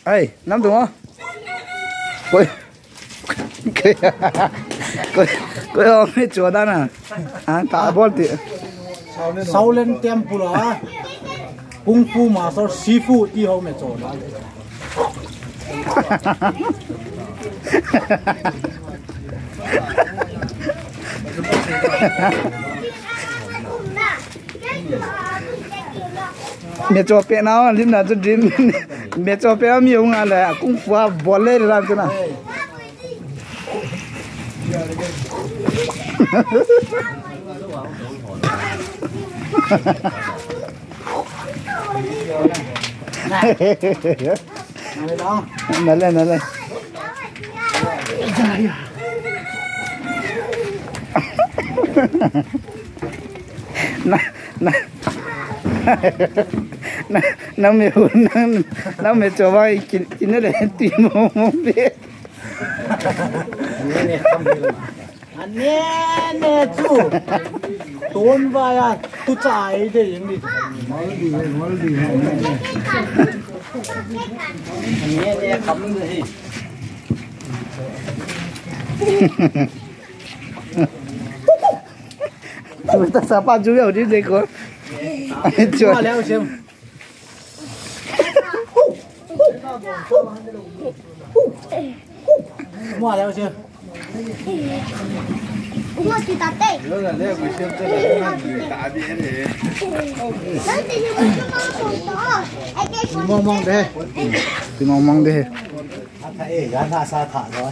Ê, nắm tụi nó. Coi. Coi ông ấy chùa ta nè. À, tạ bó tị. Sau lên tempura. Kung Fu Master Shifu đi hậu mẹ chỗ đó. Mẹ cho bé nào lim nào cho dream. Mẹ cho bé mi ông ăn là cũng phá bỏ lên làm thế nào. Nói lên. Nó mẹ cho vai chín nó để tìm mong biết. Nè chú tôn vai à tu chạy để những gì nói đi nè cắm gì người ta sao bao nhiêu đi đây có mua léo xem mua léo xem mua thì ta tê. Nó là leo cái xem cho nó tạ đi thế. Đấy thì như vậy cho nó mong đây thì mong đây thấy gắn ra xa thả rồi